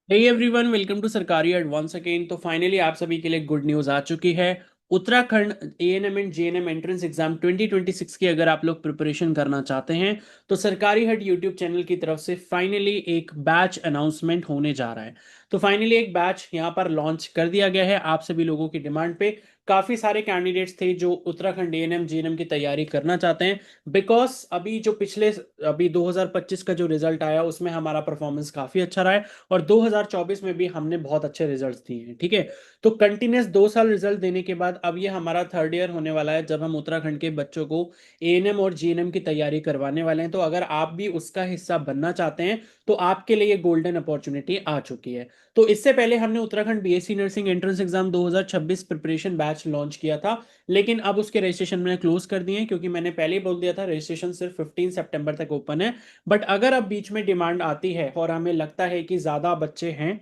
Hey everyone, welcome to Sarkari advance again. तो finally आप सभी के लिए गुड न्यूज़ आ चुकी है। Uttarakhand ANM and GNM entrance exam 2026 की अगर आप लोग प्रिपरेशन करना चाहते हैं तो सरकारी हट यूट्यूब चैनल की तरफ से फाइनली एक बैच अनाउंसमेंट होने जा रहा है। तो फाइनली एक बैच यहाँ पर लॉन्च कर दिया गया है आप सभी लोगों की डिमांड पे। काफ़ी सारे कैंडिडेट्स थे जो उत्तराखंड एएनएम जेएनएम की तैयारी करना चाहते हैं, बिकॉज अभी जो पिछले अभी 2025 का जो रिजल्ट आया उसमें हमारा परफॉर्मेंस काफ़ी अच्छा रहा है और 2024 में भी हमने बहुत अच्छे रिजल्ट्स दिए हैं। ठीक है, तो कंटिन्यूस 2 साल रिजल्ट देने के बाद अब ये हमारा थर्ड ईयर होने वाला है जब हम उत्तराखंड के बच्चों को एएनएम और जीएनएम की तैयारी करवाने वाले हैं। तो अगर आप भी उसका हिस्सा बनना चाहते हैं तो आपके लिए ये गोल्डन अपॉर्चुनिटी आ चुकी है। तो इससे पहले हमने Uttarakhand BSc nursing entrance exam 2026 preparation batch launch किया था, लेकिन अब उसके रजिस्ट्रेशन मैंने क्लोज कर दिए हैं क्योंकि मैंने पहले ही बोल दिया था रजिस्ट्रेशन सिर्फ 15 सितंबर तक ओपन है। बट अगर अब बीच में डिमांड आती है और हमें लगता है कि ज्यादा बच्चे हैं,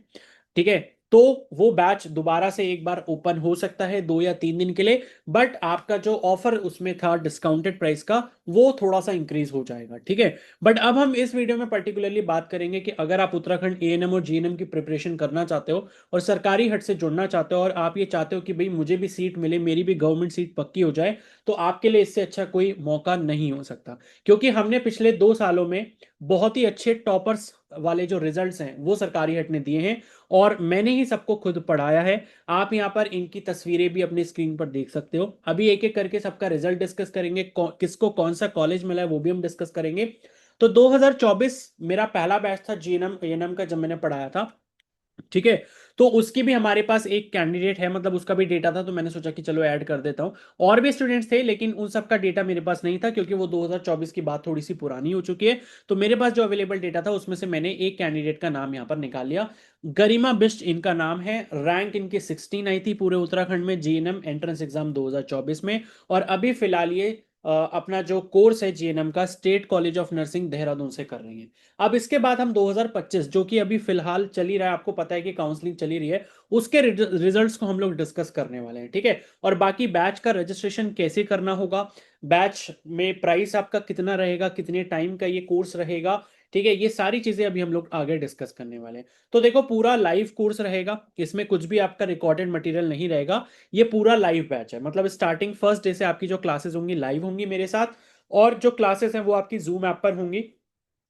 ठीक है, तो वो बैच दोबारा से एक बार ओपन हो सकता है 2 या 3 दिन के लिए। बट आपका जो ऑफर उसमें था डिस्काउंटेड प्राइस का वो थोड़ा सा इंक्रीज हो जाएगा। ठीक है, बट अब हम इस वीडियो में पर्टिकुलरली बात करेंगे कि अगर आप उत्तराखंड एएनएम और जीएनएम की प्रिपरेशन करना चाहते हो और सरकारी हट से जुड़ना चाहते हो और आप ये चाहते हो कि भाई मुझे भी सीट मिले, मेरी भी गवर्नमेंट सीट पक्की हो जाए, तो आपके लिए इससे अच्छा कोई मौका नहीं हो सकता। क्योंकि हमने पिछले 2 सालों में बहुत ही अच्छे टॉपर्स वाले जो रिजल्ट्स हैं वो सरकारी हट ने दिए हैं और मैंने ही सबको खुद पढ़ाया है। आप यहाँ पर इनकी तस्वीरें भी अपनी स्क्रीन पर देख सकते हो। अभी एक एक करके सबका रिजल्ट डिस्कस करेंगे, किसको कौन सा कॉलेज मिला है वो भी हम डिस्कस करेंगे। तो 2024 मेरा पहला बैच था जीएनएम एएनएम का जब मैंने पढ़ाया था। ठीक है, तो उसकी भी हमारे पास एक कैंडिडेट है, मतलब उसका भी डेटा था, तो मैंने सोचा कि चलो ऐड कर देता हूं। और भी स्टूडेंट्स थे लेकिन उन सब का डेटा मेरे पास नहीं था क्योंकि वो 2024 की बात थोड़ी सी पुरानी हो चुकी है। तो मेरे पास जो अवेलेबल डेटा था उसमें से मैंने एक कैंडिडेट का नाम यहाँ पर निकाल लिया। गरिमा बिष्ट इनका नाम है। रैंक इनकी 16 आई थी पूरे उत्तराखंड में जीएनएम एंट्रेंस एग्जाम 2024 में। और अभी फिलहाल ये अपना जो कोर्स है जीएनएम का state College of Nursing Dehradun से कर रही है। अब इसके बाद हम 2025 जो कि अभी फिलहाल चल ही रहा है, आपको पता है कि काउंसलिंग चली रही है, उसके रिजल्ट्स को हम लोग डिस्कस करने वाले हैं। ठीक है, और बाकी बैच का रजिस्ट्रेशन कैसे करना होगा, बैच में प्राइस आपका कितना रहेगा, कितने टाइम का ये कोर्स रहेगा, ठीक है, ये सारी चीजें अभी हम लोग आगे डिस्कस करने वाले हैं। तो देखो, पूरा लाइव कोर्स रहेगा, इसमें कुछ भी आपका रिकॉर्डेड मटेरियल नहीं रहेगा। ये पूरा लाइव बैच है, मतलब स्टार्टिंग फर्स्ट डे से आपकी जो क्लासेस होंगी लाइव होंगी मेरे साथ। और जो क्लासेस हैं वो आपकी जूम ऐप पर होंगी,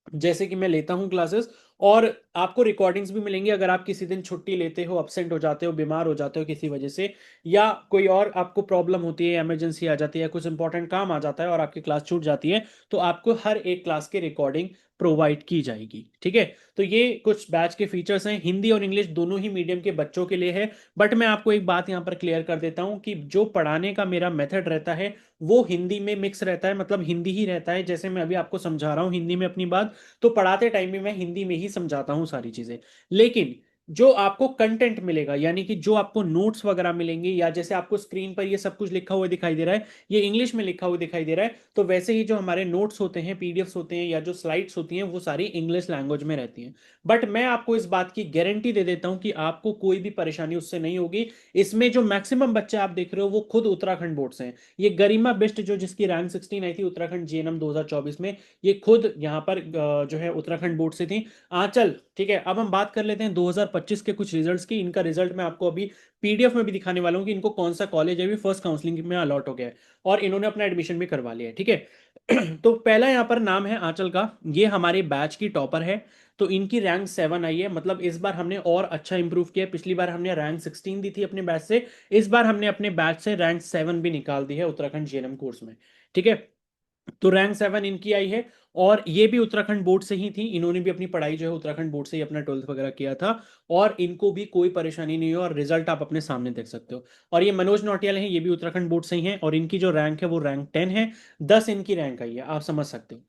जैसे कि मैं लेता हूं क्लासेस। और आपको रिकॉर्डिंग्स भी मिलेंगी अगर आप किसी दिन छुट्टी लेते हो, अपसेंट हो जाते हो, बीमार हो जाते हो किसी वजह से, या कोई और आपको प्रॉब्लम होती है, इमरजेंसी आ जाती है, कुछ इंपॉर्टेंट काम आ जाता है और आपकी क्लास छूट जाती है, तो आपको हर एक क्लास की रिकॉर्डिंग प्रोवाइड की जाएगी। ठीक है, तो ये कुछ बैच के फीचर्स हैं। हिंदी और इंग्लिश दोनों ही मीडियम के बच्चों के लिए है। बट मैं आपको एक बात यहाँ पर क्लियर कर देता हूँ कि जो पढ़ाने का मेरा मेथड रहता है वो हिंदी में मिक्स रहता है, मतलब हिंदी ही रहता है। जैसे मैं अभी आपको समझा रहा हूँ हिंदी में अपनी बात, तो पढ़ाते टाइम भी मैं हिंदी में ही समझाता हूँ सारी चीजें। लेकिन जो आपको कंटेंट मिलेगा, यानी कि जो आपको नोट्स वगैरह मिलेंगे, या जैसे आपको स्क्रीन पर ये सब कुछ लिखा हुआ दिखाई दे रहा है, ये इंग्लिश में लिखा हुआ दिखाई दे रहा है, तो वैसे ही जो हमारे नोट्स होते हैं, पीडीएफ्स होते हैं, या जो स्लाइड्स होती हैं वो सारी इंग्लिश लैंग्वेज में रहती हैं। बट मैं आपको इस बात की गारंटी दे देता हूं कि आपको कोई भी परेशानी उससे नहीं होगी। इसमें जो मैक्सिमम बच्चे आप देख रहे हो वो खुद उत्तराखंड बोर्ड से हैं। ये गरिमा बिष्ट जो जिसकी रैंक 16 आई थी उत्तराखंड जीएनएम 2024 में, ये खुद यहाँ पर जो है उत्तराखंड बोर्ड से थी। आंचल, ठीक है, अब हम बात कर लेते हैं 2025 के कुछ रिजल्ट्स की। इनका रिजल्ट मैं आपको अभी पीडीएफ में भी दिखाने वाला हूँ कि इनको कौन सा कॉलेज है, भी फर्स्ट काउंसलिंग में अलॉट हो गया है और इन्होंने अपना एडमिशन भी करवा लिया है। ठीक है, तो पहला यहाँ पर नाम है आंचल का, ये हमारे बैच की टॉपर है। तो इनकी रैंक 7 आई है, मतलब इस बार हमने और अच्छा इंप्रूव किया। पिछली बार हमने रैंक 16 दी थी अपने बैच से, इस बार हमने अपने बैच से रैंक 7 भी निकाल दी है उत्तराखंड जीएनएम कोर्स में। ठीक है, तो रैंक 7 इनकी आई है। और ये भी उत्तराखंड बोर्ड से ही थी, इन्होंने भी अपनी पढ़ाई जो है उत्तराखंड बोर्ड से ही अपना 12th वगैरह किया था। और इनको भी कोई परेशानी नहीं है और रिजल्ट आप अपने सामने देख सकते हो। और ये मनोज नौटियाल हैं, ये भी उत्तराखंड बोर्ड से ही हैं और इनकी जो रैंक है वो रैंक 10 है। 10 इनकी रैंक आई है, आप समझ सकते हो।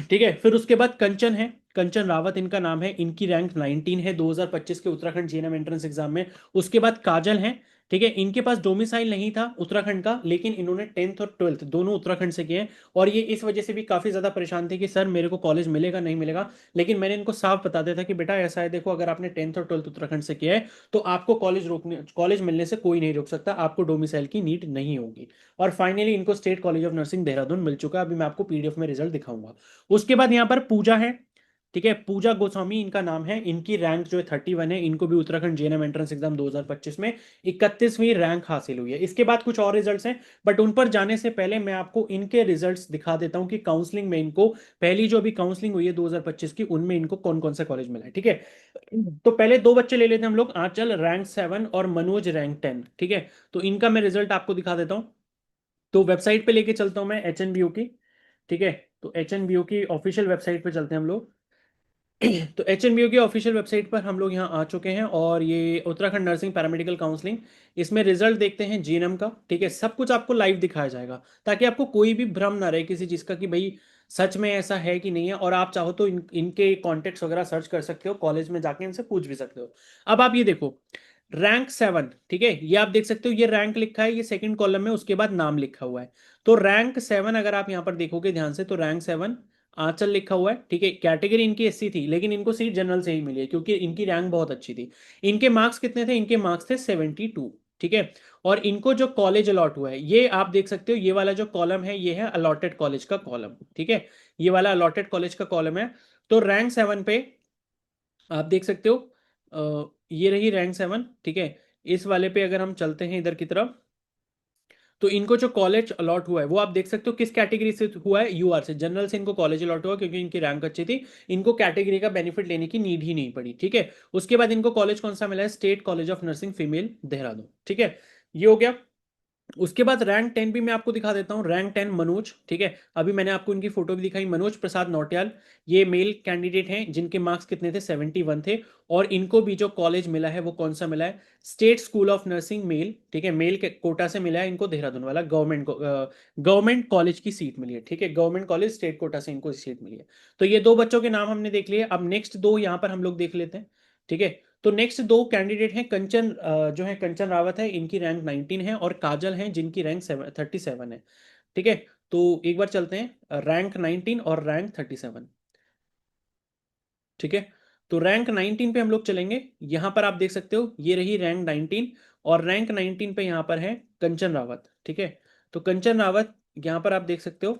ठीक है, फिर उसके बाद कंचन है, कंचन रावत इनका नाम है, इनकी रैंक 19 है 2025 के उत्तराखंड जीएनएम एंट्रेंस एग्जाम में। उसके बाद काजल है, ठीक है, इनके पास डोमिसाइल नहीं था उत्तराखंड का, लेकिन इन्होंने 10th और 12th दोनों उत्तराखंड से किए हैं। और ये इस वजह से भी काफी ज्यादा परेशान थे कि सर मेरे को कॉलेज मिलेगा नहीं मिलेगा, लेकिन मैंने इनको साफ बता दिया था कि बेटा ऐसा है, देखो अगर आपने 10th और 12th उत्तराखंड से किया है तो आपको कॉलेज मिलने से कोई नहीं रोक सकता, आपको डोमिसाइल की नीड नहीं होगी। और फाइनली इनको State College of Nursing Dehradun मिल चुका है, अभी मैं आपको पीडीएफ में रिजल्ट दिखाऊंगा। उसके बाद यहाँ पर पूजा है, ठीक है, पूजा गोस्वामी इनका नाम है, इनकी रैंक जो है 31 है, इनको भी उत्तराखंड जेएनएम एंट्रेंस एग्जाम 2025 में 31वीं रैंक हासिल हुई है। इसके बाद कुछ और रिजल्ट्स हैं, बट उन पर जाने से पहले मैं आपको इनके रिजल्ट्स दिखा देता हूं कि काउंसलिंग में इनको, पहली जो अभी काउंसलिंग हुई है 2025 की, उनमें इनको कौन कौन सा कॉलेज मिला है। ठीक है, तो पहले दो बच्चे ले लेते हैं हम लोग, आंचल रैंक 7 और मनोज रैंक 10। ठीक है, तो इनका मैं रिजल्ट आपको दिखा देता हूँ। तो वेबसाइट पे लेके चलता हूँ मैं एचएनबीयू की। ठीक है, तो एचएनबीयू की ऑफिशियल वेबसाइट पे चलते हैं हम लोग। तो एचएनबीयू की ऑफिशियल वेबसाइट पर हम लोग यहाँ आ चुके हैं, और ये उत्तराखंड नर्सिंग पैरामेडिकल काउंसलिंग, इसमें रिजल्ट देखते हैं जीएनएम का। ठीक है, सब कुछ आपको लाइव दिखाया जाएगा, ताकि आपको कोई भी भ्रम ना रहे किसी चीज़ का कि भाई सच में ऐसा है कि नहीं है। और आप चाहो तो इनके कॉन्टेक्ट्स वगैरह सर्च कर सकते हो, कॉलेज में जाके इनसे पूछ भी सकते हो। अब आप ये देखो, रैंक 7, ठीक है, ये आप देख सकते हो, ये रैंक लिखा है, ये सेकंड कॉलम में, उसके बाद नाम लिखा हुआ है। तो रैंक 7 अगर आप यहाँ पर देखोगे ध्यान से, तो रैंक 7 आंचल लिखा हुआ है। ठीक है, कैटेगरी इनकी एससी थी, लेकिन इनको सीट जनरल से ही मिली है क्योंकि इनकी रैंक बहुत अच्छी थी। इनके मार्क्स कितने थे? इनके मार्क्स थे 72। ठीक है, और इनको जो कॉलेज अलॉट हुआ है, ये आप देख सकते हो, ये वाला जो कॉलम है ये है अलॉटेड कॉलेज का कॉलम। ठीक है, ये वाला अलॉटेड कॉलेज का कॉलम है। तो रैंक 7 पे आप देख सकते हो, ये रही रैंक 7। ठीक है, इस वाले पे अगर हम चलते हैं इधर की तरफ, तो इनको जो कॉलेज अलॉट हुआ है वो आप देख सकते हो किस कैटेगरी से हुआ है, यूआर से, जनरल से इनको कॉलेज अलॉट हुआ क्योंकि इनकी रैंक अच्छी थी। इनको कैटेगरी का बेनिफिट लेने की नीड ही नहीं पड़ी। ठीक है, उसके बाद इनको कॉलेज कौन सा मिला है? State College of nursing female Dehradun. ठीक है, ये हो गया। उसके बाद रैंक 10 भी मैं आपको दिखा देता हूँ, रैंक 10 मनोज। ठीक है, अभी मैंने आपको इनकी फोटो भी दिखाई, मनोज प्रसाद नौटियाल, ये मेल कैंडिडेट हैं जिनके मार्क्स कितने थे? 71 थे। और इनको भी जो कॉलेज मिला है वो कौन सा मिला है? State school of nursing male. ठीक है, मेल के कोटा से मिला है इनको, देहरादून वाला गवर्नमेंट कॉलेज की सीट मिली है। ठीक है, गवर्नमेंट कॉलेज स्टेट कोटा से इनको सीट मिली है। तो ये दो बच्चों के नाम हमने देख लिए, अब नेक्स्ट दो यहाँ पर हम लोग देख लेते हैं। ठीक है, तो नेक्स्ट दो कैंडिडेट हैं, कंचन जो है कंचन रावत है, इनकी रैंक 19 है, और काजल हैं जिनकी रैंक 37 है। ठीक है, तो एक बार चलते हैं रैंक 19 और रैंक 37। ठीक है, तो रैंक 19 पे हम लोग चलेंगे, यहां पर आप देख सकते हो, ये रही रैंक 19, और रैंक 19 पे यहां पर है कंचन रावत। ठीक है, तो कंचन रावत यहां पर आप देख सकते हो,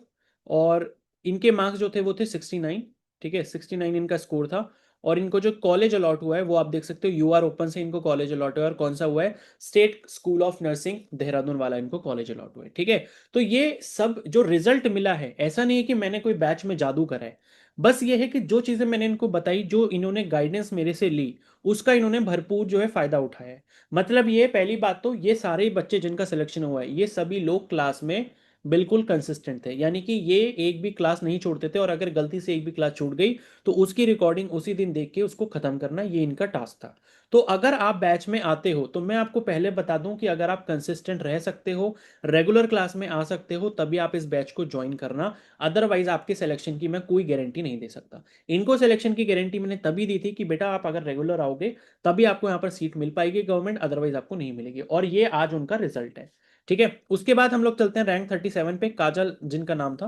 और इनके मार्क्स जो थे वो थे 69। ठीक है, 69 इनका स्कोर था। और इनको जो कॉलेज अलॉट हुआ है वो आप देख सकते हो, यूआर ओपन से इनको कॉलेज अलॉट हुआ है, और कौन सा हुआ है? State school of Nursing Dehradun वाला इनको कॉलेज अलॉट हुआ है। ठीक है, तो ये सब जो रिजल्ट मिला है, ऐसा नहीं है कि मैंने कोई बैच में जादू करा है, बस ये है कि जो चीज़ें मैंने इनको बताई, जो इन्होंने गाइडेंस मेरे से ली, उसका इन्होंने भरपूर जो है फायदा उठाया है। मतलब ये पहली बात, तो ये सारे बच्चे जिनका सिलेक्शन हुआ है, ये सभी लोग क्लास में बिल्कुल कंसिस्टेंट थे, यानी कि ये एक भी क्लास नहीं छोड़ते थे, और अगर गलती से एक भी क्लास छूट गई तो उसकी रिकॉर्डिंग उसी दिन देख के उसको खत्म करना, ये इनका टास्क था। तो अगर आप बैच में आते हो, तो मैं आपको पहले बता दूं कि अगर आप कंसिस्टेंट रह सकते हो, रेगुलर क्लास में आ सकते हो, तभी आप इस बैच को ज्वाइन करना। अदरवाइज आपके सिलेक्शन की मैं कोई गारंटी नहीं दे सकता। इनको सिलेक्शन की गारंटी मैंने तभी दी थी कि बेटा आप अगर रेगुलर आओगे तभी आपको यहाँ पर सीट मिल पाएगी गवर्नमेंट, अदरवाइज आपको नहीं मिलेगी, और ये आज उनका रिजल्ट है। ठीक है, उसके बाद हम लोग चलते हैं रैंक 37 पे, काजल जिनका नाम था।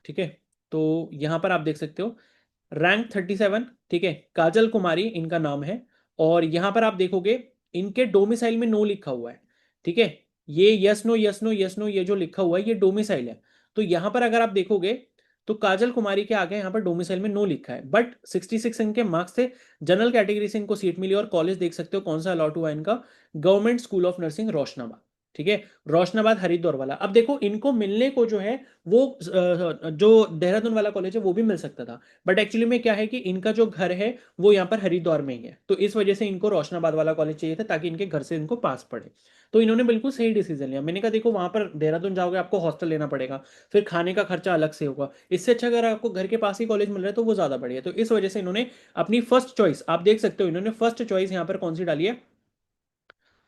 ठीक है, तो यहाँ पर आप देख सकते हो रैंक 37। ठीक है, काजल कुमारी इनका नाम है, और यहां पर आप देखोगे इनके डोमिसाइल में नो लिखा हुआ है। ठीक है, ये yes no yes no yes no ये जो लिखा हुआ है ये डोमिसाइल है। तो यहां पर अगर आप देखोगे, तो काजल कुमारी के आगे यहाँ पर डोमिसाइल में नो लिखा है, बट 66 इनके मार्क्स थे, जनरल कैटेगरी से इनको सीट मिली, और कॉलेज देख सकते हो कौन सा अलॉट हुआ है इनका, government school of nursing Roshanabad. ठीक है, रोशनाबाद हरिद्वार वाला। अब देखो इनको मिलने को जो है वो जो देहरादून वाला कॉलेज है वो भी मिल सकता था, बट एक्चुअली में क्या है कि इनका जो घर है वो यहाँ पर हरिद्वार में ही है, तो इस वजह से इनको रोशनाबाद वाला कॉलेज चाहिए था, ताकि इनके घर से इनको पास पड़े। तो इन्होंने बिल्कुल सही डिसीजन लिया। मैंने कहा देखो वहां पर देहरादून जाओगे आपको हॉस्टल लेना पड़ेगा, फिर खाने का खर्चा अलग से होगा, इससे अच्छा अगर आपको घर के पास ही कॉलेज मिल रहा है तो वो ज्यादा बढ़िया। तो इस वजह से इन्होंने अपनी फर्स्ट चॉइस, आप देख सकते हो इन्होंने फर्स्ट चॉइस यहाँ पर कौन सी डाली है,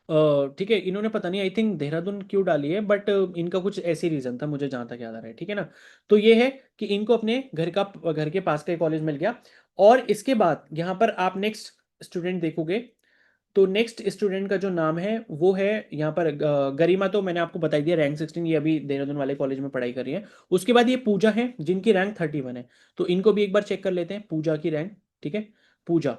ठीक है, इन्होंने पता नहीं आई थिंक देहरादून क्यों डाली है, बट इनका कुछ ऐसी रीजन था मुझे जहां तक याद आ रहा है। ठीक है ना, तो ये है कि इनको अपने घर के पास का कॉलेज मिल गया। और इसके बाद यहाँ पर आप नेक्स्ट स्टूडेंट देखोगे, तो नेक्स्ट स्टूडेंट का जो नाम है वो है यहाँ पर गरिमा, तो मैंने आपको बताई दिया रैंक 16, ये अभी देहरादून वाले कॉलेज में पढ़ाई कर रही है। उसके बाद ये पूजा है जिनकी रैंक 31 है, तो इनको भी एक बार चेक कर लेते हैं पूजा की रैंक। ठीक है, पूजा,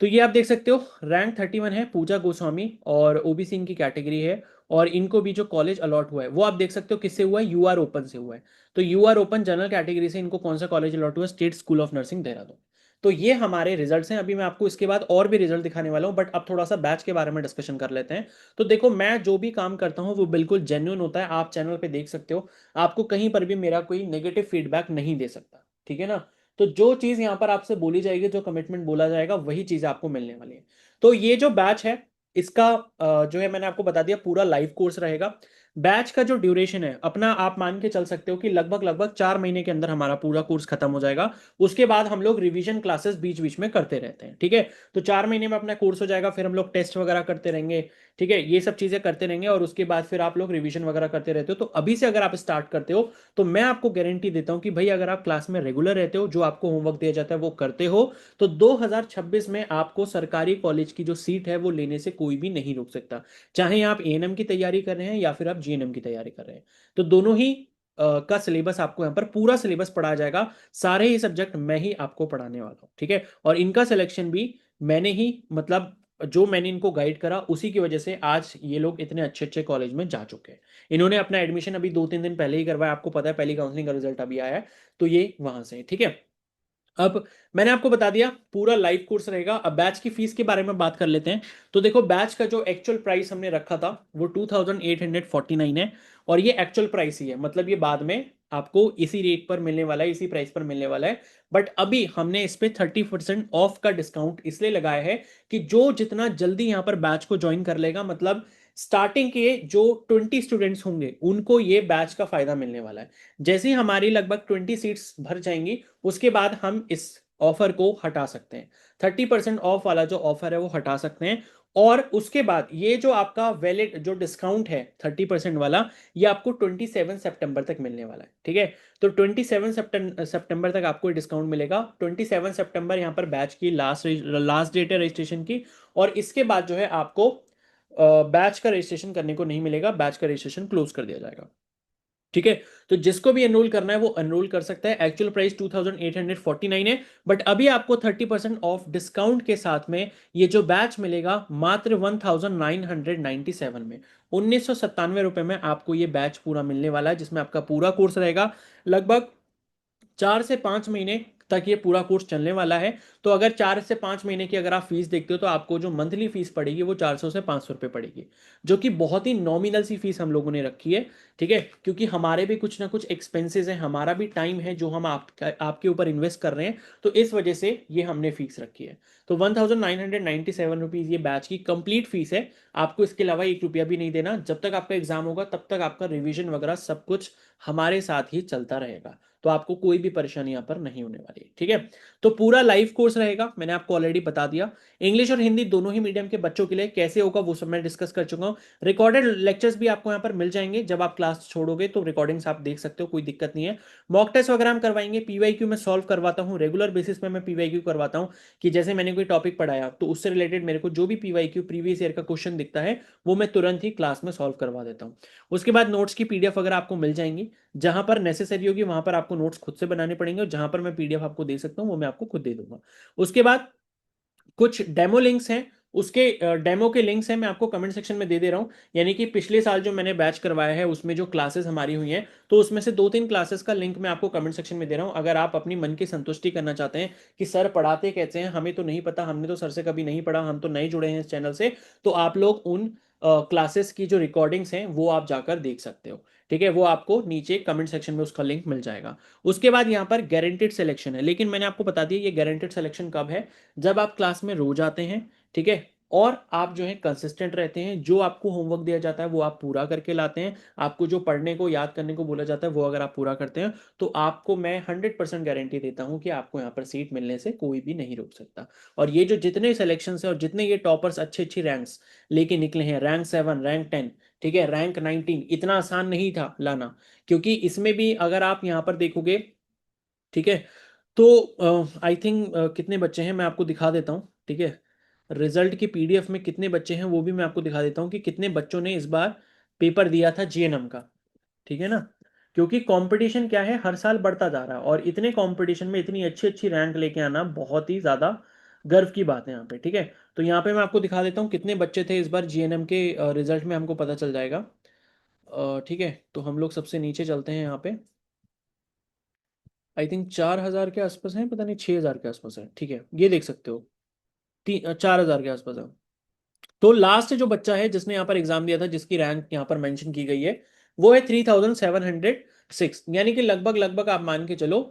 तो ये आप देख सकते हो रैंक 31 है पूजा गोस्वामी, और ओबीसी इनकी कैटेगरी है, और इनको भी जो कॉलेज अलॉट हुआ है वो आप देख सकते हो किससे हुआ है, यूआर ओपन से हुआ है। तो यूआर ओपन जनरल कैटेगरी से इनको कौन सा कॉलेज अलॉट हुआ है, state school of Nursing Dehradun. तो ये हमारे रिजल्ट्स हैं। अभी मैं आपको इसके बाद और भी रिजल्ट दिखाने वाला हूँ, बट अब थोड़ा सा बैच के बारे में डिस्कशन कर लेते हैं। तो देखो, मैं जो भी काम करता हूँ वो बिल्कुल जेन्युइन होता है, आप चैनल पे देख सकते हो। आपको कहीं पर भी मेरा कोई नेगेटिव फीडबैक नहीं दे सकता, ठीक है ना। तो जो चीज यहाँ पर आपसे बोली जाएगी, जो कमिटमेंट बोला जाएगा, वही चीज आपको मिलने वाली है। तो ये जो बैच है, इसका जो है मैंने आपको बता दिया, पूरा लाइव कोर्स रहेगा। बैच का जो ड्यूरेशन है अपना, आप मान के चल सकते हो कि लगभग लगभग 4 महीने के अंदर हमारा पूरा कोर्स खत्म हो जाएगा। उसके बाद हम लोग रिवीजन क्लासेस बीच बीच में करते रहते हैं, ठीक है। तो 4 महीने में अपना कोर्स हो जाएगा, फिर हम लोग टेस्ट वगैरह करते रहेंगे, ठीक है, ये सब चीजें करते रहेंगे, और उसके बाद फिर आप लोग रिवीजन वगैरह करते रहते हो। तो अभी से अगर आप स्टार्ट करते हो तो मैं आपको गारंटी देता हूं कि भाई, अगर आप क्लास में रेगुलर रहते हो, जो आपको होमवर्क दिया जाता है वो करते हो, तो 2026 में आपको सरकारी कॉलेज की जो सीट है वो लेने से कोई भी नहीं रोक सकता। चाहे आप एएनएम की तैयारी कर रहे हैं या फिर आप जीएनएम की तैयारी कर रहे हैं, तो दोनों ही का सिलेबस आपको यहाँ पर पूरा सिलेबस पढ़ाया जाएगा। सारे ही सब्जेक्ट मैं ही आपको पढ़ाने वाला हूँ, ठीक है। और इनका सिलेक्शन भी मैंने ही, मतलब जो मैंने इनको गाइड करा उसी की वजह से आज ये लोग इतने अच्छे अच्छे कॉलेज में जा चुके हैं। इन्होंने अपना एडमिशन अभी 2-3 दिन पहले ही करवाया, आपको पता है, पहली काउंसलिंग का रिजल्ट अभी आया है। तो ये वहां से है, ठीक है। अब मैंने आपको बता दिया पूरा लाइव कोर्स रहेगा। अब बैच की फीस के बारे में बात कर लेते हैं। तो देखो, बैच का जो एक्चुअल प्राइस हमने रखा था वो 2849 है। और ये एक्चुअल प्राइस ही है, मतलब ये बाद में आपको इसी रेट पर मिलने वाला है, इसी प्राइस पर मिलने वाला है। बट अभी हमने इस पे 30% ऑफ का डिस्काउंट इसलिए लगाया है कि जो जितना जल्दी यहाँ पर बैच को ज्वाइन कर लेगा, मतलब स्टार्टिंग के जो 20 स्टूडेंट्स होंगे उनको ये बैच का फायदा मिलने वाला है। जैसे ही हमारी लगभग 20 सीट्स भर जाएंगी, उसके बाद हम इस ऑफर को हटा सकते हैं। 30% ऑफ वाला जो ऑफर है वो हटा सकते हैं। और उसके बाद ये जो आपका वैलिड जो डिस्काउंट है 30% वाला, ये आपको 27 सितंबर तक मिलने वाला है, ठीक है। तो 27 सितंबर तक आपको डिस्काउंट मिलेगा। 27 सितंबर यहाँ पर बैच की लास्ट लास्ट डेट है रजिस्ट्रेशन की। और इसके बाद जो है आपको बैच का रजिस्ट्रेशन करने को नहीं मिलेगा, बैच का रजिस्ट्रेशन क्लोज कर दिया जाएगा, ठीक है। तो जिसको भी एनरोल करना है वो एनरोल कर सकता है। एक्चुअल प्राइस 2849 है, बट अभी आपको 30% ऑफ डिस्काउंट के साथ में ये जो बैच मिलेगा मात्र 1997 में, 1997 रुपए में आपको ये बैच पूरा मिलने वाला है, जिसमें आपका पूरा कोर्स रहेगा। लगभग 4 से 5 महीने तक ये पूरा कोर्स चलने वाला है। तो अगर 4 से 5 महीने की अगर आप फीस देखते हो, तो आपको जो मंथली फीस पड़ेगी वो 400 से 500 रुपये पड़ेगी, जो कि बहुत ही नॉमिनल सी फीस हम लोगों ने रखी है, ठीक है। क्योंकि हमारे भी कुछ ना कुछ एक्सपेंसेस हैं, हमारा भी टाइम है जो हम आपके ऊपर इन्वेस्ट कर रहे हैं, तो इस वजह से ये हमने फीस रखी है। तो 1997 रुपीज़ ये बैच की कंप्लीट फीस है। आपको इसके अलावा 1 रुपया भी नहीं देना। जब तक आपका एग्जाम होगा तब तक आपका रिविजन वगैरह सब कुछ हमारे साथ ही चलता रहेगा। तो आपको कोई भी परेशानी यहाँ पर नहीं होने वाली है, ठीक है। तो पूरा लाइव कोर्स रहेगा, मैंने आपको ऑलरेडी बता दिया। इंग्लिश और हिंदी दोनों ही मीडियम के बच्चों के लिए कैसे होगा वो सब मैं डिस्कस कर चुका हूँ। रिकॉर्डेड लेक्चर्स भी आपको यहाँ पर मिल जाएंगे, जब आप क्लास छोड़ोगे तो रिकॉर्डिंग्स आप देख सकते हो, कोई दिक्कत नहीं है। मॉक टेस्ट वगैरह हम करवाएंगे, पीवाईक्यू में सॉल्व करवाता हूँ, रेगुलर बेसिस पे मैं पीवाईक्यू करवाता हूँ। कि जैसे मैंने कोई टॉपिक पढ़ाया तो उससे रिलेटेड मेरे को जो भी पीवाईक्यू प्रीवियस ईयर का क्वेश्चन दिखता है वो मैं तुरंत ही क्लास में सॉल्व करवा देता हूँ। उसके बाद नोट्स की पीडीएफ वगैरह आपको मिल जाएंगी। जहां पर नेसेसरी होगी वहां पर आपको नोट्स खुद से बनाने पड़ेंगे, और जहां पर मैं पीडीएफ आपको दे सकता हूं वो मैं आपको खुद दे दूंगा। उसके बाद कुछ डेमो लिंक्स हैं, उसके डेमो के लिंक्स हैं, मैं आपको कमेंट सेक्शन में दे दे रहा हूं। यानी कि पिछले साल जो मैंने बैच करवाया है उसमें जो क्लासेस हमारी हुई हैं, तो उसमें से 2-3 क्लासेस का लिंक मैं आपको कमेंट सेक्शन में दे रहा हूं। अगर आप अपनी मन की संतुष्टि करना चाहते हैं कि सर पढ़ाते कैसे हैं, हमें तो नहीं पता, हमने तो सर से कभी नहीं पढ़ा, हम तो नए जुड़े हैं इस चैनल से, तो आप लोग उन क्लासेस की जो रिकॉर्डिंग्स हैं वो आप जाकर देख सकते हो, ठीक है। वो आपको नीचे कमेंट सेक्शन में उसका लिंक मिल जाएगा। उसके बाद यहाँ पर गारंटेड सिलेक्शन है, लेकिन मैंने आपको बता दिया ये गारंटेड सिलेक्शन कब है, जब आप क्लास में रोज आते हैं, ठीक है। और आप जो है कंसिस्टेंट रहते हैं, जो आपको होमवर्क दिया जाता है वो आप पूरा करके लाते हैं, आपको जो पढ़ने को याद करने को बोला जाता है वो अगर आप पूरा करते हैं, तो आपको मैं 100% गारंटी देता हूं कि आपको यहाँ पर सीट मिलने से कोई भी नहीं रोक सकता। और ये जो जितने सिलेक्शन है और जितने ये टॉपर्स अच्छी अच्छी रैंक्स लेके निकले हैं, रैंक 7, रैंक 10, ठीक है, रैंक 19, इतना आसान नहीं था लाना। क्योंकि इसमें भी अगर आप यहाँ पर देखोगे, ठीक है, तो आई थिंक कितने बच्चे हैं मैं आपको दिखा देता हूँ, ठीक है। रिजल्ट की पीडीएफ में कितने बच्चे हैं वो भी मैं आपको दिखा देता हूँ कि कितने बच्चों ने इस बार पेपर दिया था जीएनएम का, ठीक है ना। क्योंकि कंपटीशन क्या है, हर साल बढ़ता जा रहा है, और इतने कंपटीशन में इतनी अच्छी अच्छी रैंक लेके आना बहुत ही ज़्यादा गर्व की बात है यहाँ पे, ठीक है। तो यहाँ पे मैं आपको दिखा देता हूँ कितने बच्चे थे इस बार जीएनएम के रिजल्ट में, हमको पता चल जाएगा। ठीक है, तो हम लोग सबसे नीचे चलते हैं यहाँ पे। आई थिंक 4,000 के आसपास है, पता नहीं 6,000 के आसपास है, ठीक है, ये देख सकते हो। 4,000 के आसपास है। तो लास्ट जो बच्चा है जिसने यहाँ पर एग्जाम दिया था, जिसकी रैंक यहाँ पर मेंशन की गई है, वो है 3,706, यानी कि लगभग लगभग आप मान के चलो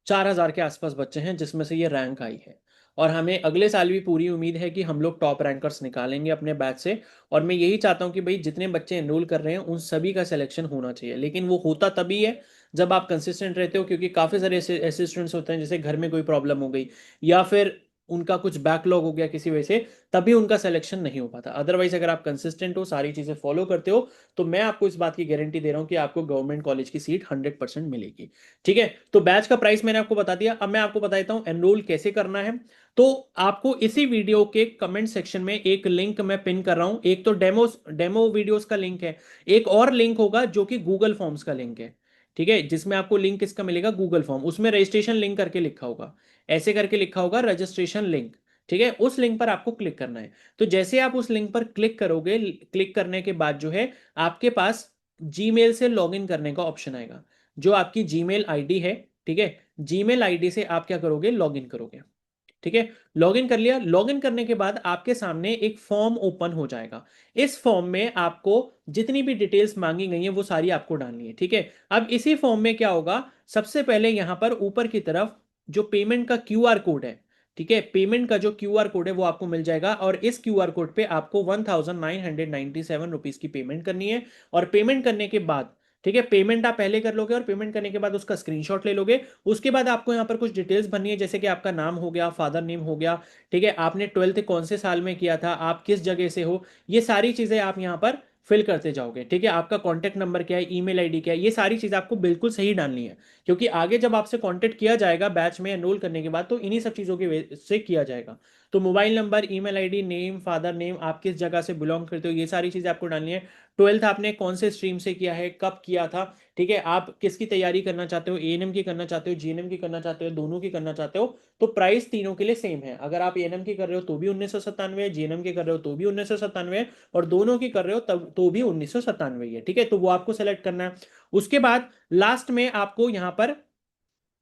4,000 के आसपास बच्चे हैं जिसमें से ये रैंक आई है। और हमें अगले साल भी पूरी उम्मीद है कि हम लोग टॉप रैंकर्स निकालेंगे अपने बैच से। और मैं यही चाहता हूँ कि भाई जितने बच्चे एनरोल कर रहे हैं उन सभी का सिलेक्शन होना चाहिए, लेकिन वो होता तभी है जब आप कंसिस्टेंट रहते हो, क्योंकि काफ़ी सारे ऐसे स्टूडेंट्स होते हैं जैसे घर में कोई प्रॉब्लम हो गई, या फिर उनका कुछ बैकलॉग हो गया किसी वजह से, तभी उनका सिलेक्शन नहीं हो पाता। अदरवाइज अगर आप कंसिस्टेंट हो, सारी चीज़ें फॉलो करते हो, तो मैं आपको इस बात की गारंटी दे रहा हूं कि आपको गवर्नमेंट कॉलेज की सीट 100% मिलेगी। ठीक है, तो बैच का प्राइस मैंने आपको बता दिया। अब मैं आपको बता देता हूं एनरोल कैसे करना है। तो आपको इसी वीडियो के कमेंट सेक्शन में एक लिंक मैं पिन कर रहा हूं। एक तो डेमो डेमो वीडियोस का लिंक है, एक और लिंक होगा जो कि गूगल फॉर्म्स का लिंक है। ठीक है, जिसमें आपको लिंक इसका मिलेगा गूगल फॉर्म, उसमें रजिस्ट्रेशन लिंक करके लिखा होगा, ऐसे करके लिखा होगा रजिस्ट्रेशन लिंक। ठीक है, उस लिंक पर आपको क्लिक करना है। तो जैसे आप उस लिंक पर क्लिक करोगे, क्लिक करने के बाद जो है आपके पास जीमेल से लॉगिन करने का ऑप्शन आएगा, जो आपकी जीमेल आईडी है। ठीक है, जीमेल आईडी से आप क्या करोगे, लॉगिन करोगे। ठीक है, लॉगिन कर लिया। लॉगिन करने के बाद आपके सामने एक फॉर्म ओपन हो जाएगा। इस फॉर्म में आपको जितनी भी डिटेल्स मांगी गई हैं वो सारी आपको डालनी है। ठीक है, अब इसी फॉर्म में क्या होगा, सबसे पहले यहां पर ऊपर की तरफ जो पेमेंट का क्यूआर कोड है, ठीक है, पेमेंट का जो क्यूआर कोड है वो आपको मिल जाएगा, और इस क्यूआर कोड पे आपको 1,997 रुपीज की पेमेंट करनी है। और पेमेंट करने के बाद, ठीक है, पेमेंट आप पहले कर लोगे और पेमेंट करने के बाद उसका स्क्रीनशॉट ले लोगे। उसके बाद आपको यहाँ पर कुछ डिटेल्स भरनी है, जैसे कि आपका नाम हो गया, फादर नेम हो गया, ठीक है, आपने 12th कौन से साल में किया था, आप किस जगह से हो, ये सारी चीजें आप यहाँ पर फिल करते जाओगे। ठीक है, आपका कॉन्टैक्ट नंबर क्या है, ईमेल आईडी क्या है, ये सारी चीज आपको बिल्कुल सही डालनी है, क्योंकि आगे जब आपसे कॉन्टैक्ट किया जाएगा बैच में एनरोल करने के बाद, तो इन्हीं सब चीजों की वजह से किया जाएगा। तो mobile number, email ID, name, father name, आप किस जगह से बिलोंग करते हो, ये सारी चीजें आपको डालनी है। 12th आपने कौन से स्ट्रीम से किया है, कब किया था, ठीक है, आप किसकी तैयारी करना चाहते हो, एएनएम की करना चाहते हो, जीएनएम की करना चाहते हो, दोनों की करना चाहते हो, तो प्राइस तीनों के लिए सेम है। अगर आप एएनएम की कर रहे हो तो भी 1997 है, जीएनएम की कर रहे हो तो भी 1997 है, और दोनों की कर रहे हो तब तो भी 1997 है। ठीक है, तो वो आपको सेलेक्ट करना है। उसके बाद लास्ट में आपको यहां पर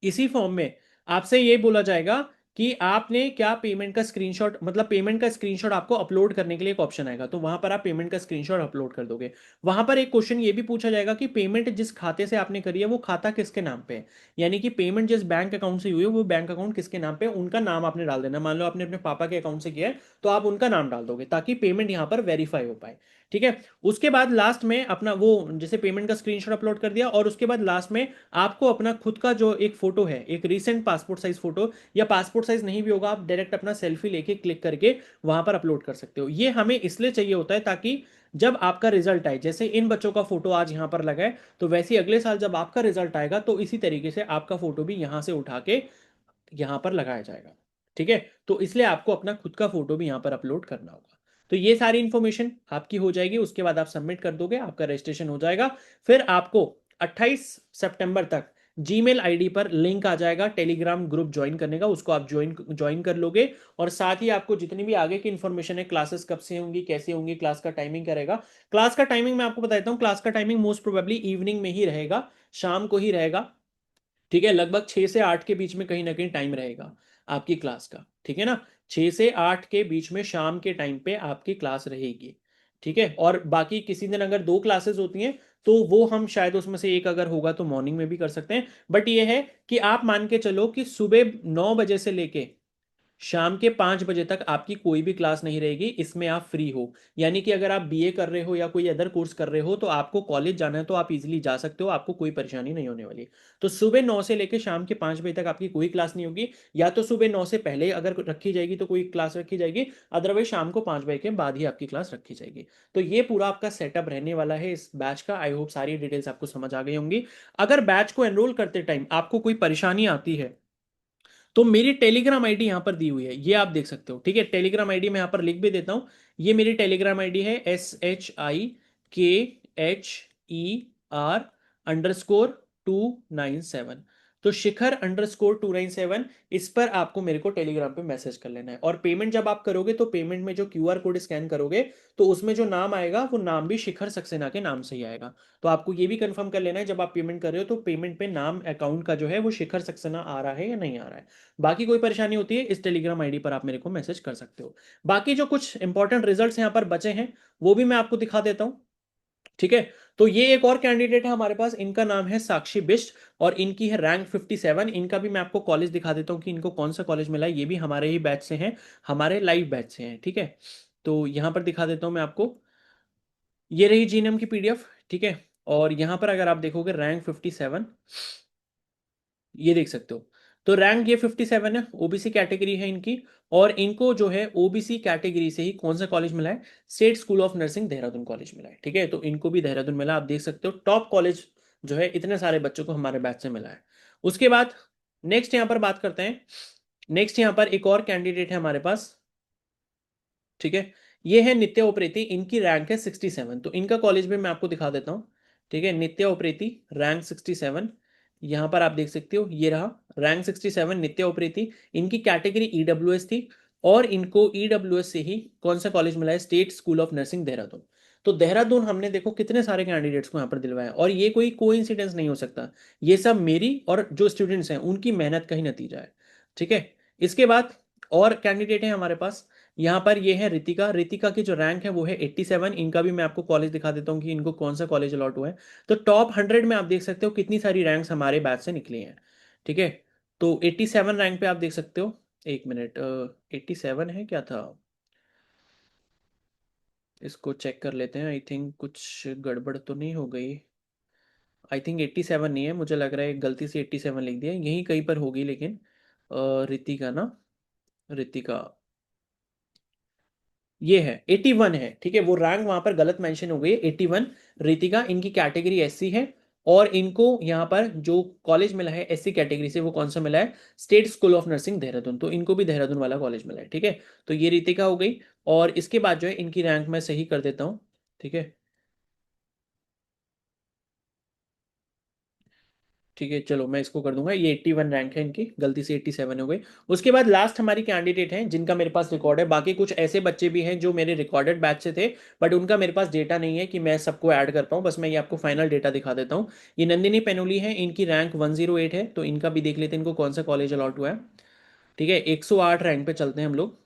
इसी फॉर्म में आपसे ये बोला जाएगा कि आपने क्या पेमेंट का स्क्रीनशॉट, मतलब पेमेंट का स्क्रीनशॉट आपको अपलोड करने के लिए एक ऑप्शन आएगा, तो वहां पर आप पेमेंट का स्क्रीनशॉट अपलोड कर दोगे। वहां पर एक क्वेश्चन ये भी पूछा जाएगा कि पेमेंट जिस खाते से आपने करी है वो खाता किसके नाम पे है, यानी कि पेमेंट जिस बैंक अकाउंट से हुई है वो बैंक अकाउंट किसके नाम पे है, उनका नाम आपने डाल देना। मान लो आपने अपने पापा के अकाउंट से किया है, तो आप उनका नाम डाल दोगे ताकि पेमेंट यहां पर वेरीफाई हो पाए। ठीक है, उसके बाद लास्ट में अपना वो जैसे पेमेंट का स्क्रीनशॉट अपलोड कर दिया, और उसके बाद लास्ट में आपको अपना खुद का जो एक फोटो है, एक रीसेंट पासपोर्ट साइज फोटो, या पासपोर्ट साइज नहीं भी होगा आप डायरेक्ट अपना सेल्फी लेके क्लिक करके वहां पर अपलोड कर सकते हो। ये हमें इसलिए चाहिए होता है ताकि जब आपका रिजल्ट आए, जैसे इन बच्चों का फोटो आज यहां पर लगा है, तो वैसे ही अगले साल जब आपका रिजल्ट आएगा तो इसी तरीके से आपका फोटो भी यहां से उठा के यहां पर लगाया जाएगा। ठीक है, तो इसलिए आपको अपना खुद का फोटो भी यहां पर अपलोड करना होगा। तो ये सारी इंफॉर्मेशन आपकी हो जाएगी, उसके बाद आप सबमिट कर दोगे, आपका रजिस्ट्रेशन हो जाएगा। फिर आपको 28 सितंबर तक जीमेल आईडी पर लिंक आ जाएगा टेलीग्राम ग्रुप ज्वाइन करने का, उसको आप ज्वाइन ज्वाइन कर लोगे। और साथ ही आपको जितनी भी आगे की इंफॉर्मेशन है, क्लासेस कब से होंगी, कैसे होंगी, क्लास का टाइमिंग क्या रहेगा। क्लास का टाइमिंग मैं आपको बताता हूँ, क्लास का टाइमिंग मोस्ट प्रोबेबली इवनिंग में ही रहेगा, शाम को ही रहेगा। ठीक है, लगभग 6 से 8 के बीच में कहीं ना कहीं टाइम रहेगा आपकी क्लास का। ठीक है ना, 6 से 8 के बीच में शाम के टाइम पे आपकी क्लास रहेगी। ठीक है, और बाकी किसी दिन अगर 2 क्लासेस होती हैं तो वो हम शायद उसमें से एक अगर होगा तो मॉर्निंग में भी कर सकते हैं। बट ये है कि आप मान के चलो कि सुबह 9 बजे से लेके शाम के 5 बजे तक आपकी कोई भी क्लास नहीं रहेगी, इसमें आप फ्री हो। यानी कि अगर आप बीए कर रहे हो या कोई अदर कोर्स कर रहे हो तो आपको कॉलेज जाना है तो आप इजीली जा सकते हो, आपको कोई परेशानी नहीं होने वाली। तो सुबह 9 से लेकर शाम के 5 बजे तक आपकी कोई क्लास नहीं होगी, या तो सुबह 9 से पहले अगर रखी जाएगी तो कोई क्लास रखी जाएगी, अदरवाइज शाम को 5 बजे के बाद ही आपकी क्लास रखी जाएगी। तो ये पूरा आपका सेटअप रहने वाला है इस बैच का। आई होप सारी डिटेल्स आपको समझ आ गई होंगी। अगर बैच को एनरोल करते टाइम आपको कोई परेशानी आती है तो मेरी टेलीग्राम आईडी यहां पर दी हुई है, ये आप देख सकते हो। ठीक है, टेलीग्राम आईडी मैं यहां पर लिख भी देता हूं। ये मेरी टेलीग्राम आईडी है, SHIKHER _297। तो शिखर अंडरस्कोर 297, इस पर आपको मेरे को टेलीग्राम पे मैसेज कर लेना है। और पेमेंट जब आप करोगे तो पेमेंट में जो क्यूआर कोड स्कैन करोगे तो उसमें जो नाम आएगा वो नाम भी शिखर सक्सेना के नाम से ही आएगा। तो आपको ये भी कंफर्म कर लेना है जब आप पेमेंट कर रहे हो तो पेमेंट पे नाम अकाउंट का जो है वो शिखर सक्सेना आ रहा है या नहीं आ रहा है। बाकी कोई परेशानी होती है इस टेलीग्राम आईडी पर आप मेरे को मैसेज कर सकते हो। बाकी जो कुछ इंपॉर्टेंट रिजल्ट्स यहाँ पर बचे हैं वो भी मैं आपको दिखा देता हूँ। ठीक है, तो ये एक और कैंडिडेट है हमारे पास, इनका नाम है साक्षी बिष्ट और इनकी है रैंक 57। इनका भी मैं आपको कॉलेज दिखा देता हूँ कि इनको कौन सा कॉलेज मिला है। ये भी हमारे ही बैच से हैं, हमारे लाइव बैच से हैं। ठीक है, तो यहां पर दिखा देता हूं मैं आपको। ये रही जीएनएम की पीडीएफ। ठीक है, और यहां पर अगर आप देखोगे रैंक 57, ये देख सकते हो। तो रैंक ये 57 है, ओबीसी कैटेगरी है इनकी। और इनको जो है ओबीसी कैटेगरी से ही कौन सा कॉलेज मिला है, state school of Nursing Dehradun college मिला है। ठीक है, तो इनको भी देहरादून मिला, आप देख सकते हो टॉप कॉलेज जो है इतने सारे बच्चों को हमारे बैच से मिला है। उसके बाद नेक्स्ट यहां पर बात करते हैं। नेक्स्ट यहां पर एक और कैंडिडेट है हमारे पास। ठीक है, ये है नित्या उप्रेती, इनकी रैंक है 67। तो इनका कॉलेज भी मैं आपको दिखा देता हूँ। ठीक है, नित्या उप्रेती रैंक 67, यहां पर आप देख सकते हो, ये रहा रैंक 67 नित्या उप्रेती। इनकी कैटेगरी ईडब्ल्यूएस थी और इनको ईडब्ल्यूएस से ही कौन सा कॉलेज मिला है, state school of Nursing Dehradun. तो देहरादून हमने देखो कितने सारे कैंडिडेट्स को यहाँ पर दिलवाया और ये कोई कोइंसिडेंस नहीं हो सकता। ये सब मेरी और जो स्टूडेंट्स हैं उनकी मेहनत का ही नतीजा है। ठीक है, इसके बाद और कैंडिडेट है हमारे पास। यहाँ पर ये है रितिका। रितिका की जो रैंक है वो है 87। इनका भी मैं आपको कॉलेज दिखा देता हूँ कि इनको कौन सा कॉलेज अलॉट हुआ है। तो टॉप 100 में आप देख सकते हो कितनी सारी रैंक्स हमारे बैच से निकली हैं। ठीक है, तो 87 रैंक पे आप देख सकते हो। एक मिनट, 87 है क्या था, इसको चेक कर लेते हैं। आई थिंक कुछ गड़बड़ तो नहीं हो गई। आई थिंक 87 नहीं है, मुझे लग रहा है गलती से 87 लिख दिया, यहीं कहीं पर होगी लेकिन। रितिका ना, रितिका ये है 81 है। ठीक है, वो रैंक वहां पर गलत मेंशन हो गई है, 81। रितिका, इनकी कैटेगरी एससी है और इनको यहाँ पर जो कॉलेज मिला है एससी कैटेगरी से वो कौन सा मिला है, state school of Nursing Dehradun. तो इनको भी देहरादून वाला कॉलेज मिला है। ठीक है, तो ये रितिका हो गई। और इसके बाद जो है इनकी रैंक मैं सही कर देता हूँ। ठीक है, ठीक है, चलो मैं इसको कर दूंगा, ये 81 रैंक है इनकी, गलती से 87 हो गई। उसके बाद लास्ट हमारी कैंडिडेट हैं जिनका मेरे पास रिकॉर्ड है। बाकी कुछ ऐसे बच्चे भी हैं जो मेरे रिकॉर्डेड बैच से थे बट उनका मेरे पास डेटा नहीं है कि मैं सबको ऐड कर पाऊँ। बस मैं ये आपको फाइनल डेटा दिखा देता हूँ। ये नंदिनी पेनोली है, इनकी रैंक 108 है। तो इनका भी देख लेते हैं इनको कौन सा कॉलेज अलॉट हुआ है। ठीक है, 108 रैंक पे चलते हैं हम लोग।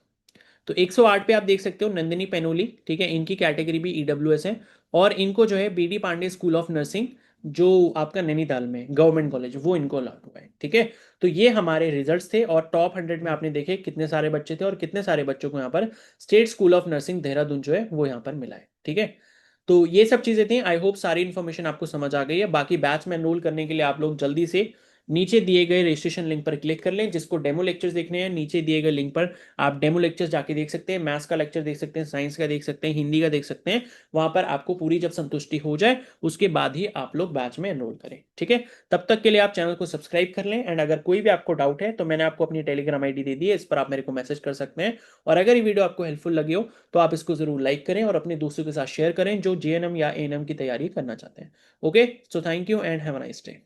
तो 108 पे आप देख सकते हो नंदिनी पेनोली। ठीक है, इनकी कैटेगरी भी ईडब्ल्यूएस है और इनको जो है B D Pandey school of nursing जो आपका नैनीताल में गवर्नमेंट कॉलेज वो इनको अलॉट हुआ है। ठीक है, तो ये हमारे रिजल्ट्स थे और टॉप 100 में आपने देखे कितने सारे बच्चे थे और कितने सारे बच्चों को यहाँ पर state school of Nursing Dehradun जो है वो यहाँ पर मिला है। ठीक है, तो ये सब चीज़ें थी। आई होप सारी इन्फॉर्मेशन आपको समझ आ गई है। बाकी बैच में एनरोल करने के लिए आप लोग जल्दी से नीचे दिए गए रजिस्ट्रेशन लिंक पर क्लिक कर लें। जिसको डेमो लेक्चर्स देखने हैं नीचे दिए गए लिंक पर आप डेमो लेक्चर्स जाके देख सकते हैं, मैथ्स का लेक्चर देख सकते हैं, साइंस का देख सकते हैं, हिंदी का देख सकते हैं। वहां पर आपको पूरी जब संतुष्टि हो जाए उसके बाद ही आप लोग बैच में एनरोल करें। ठीक है, तब तक के लिए आप चैनल को सब्सक्राइब कर लें एंड अगर कोई भी आपको डाउट है तो मैंने आपको अपनी टेलीग्राम आईडी दे दी है, इस पर आप मेरे को मैसेज कर सकते हैं। और अगर ये वीडियो आपको हेल्पफुल लगी हो तो आप इसको जरूर लाइक करें और अपने दोस्तों के साथ शेयर करें जो जेएनएम या एएनएम की तैयारी करना चाहते हैं। Okay, so thank you and have a nice day.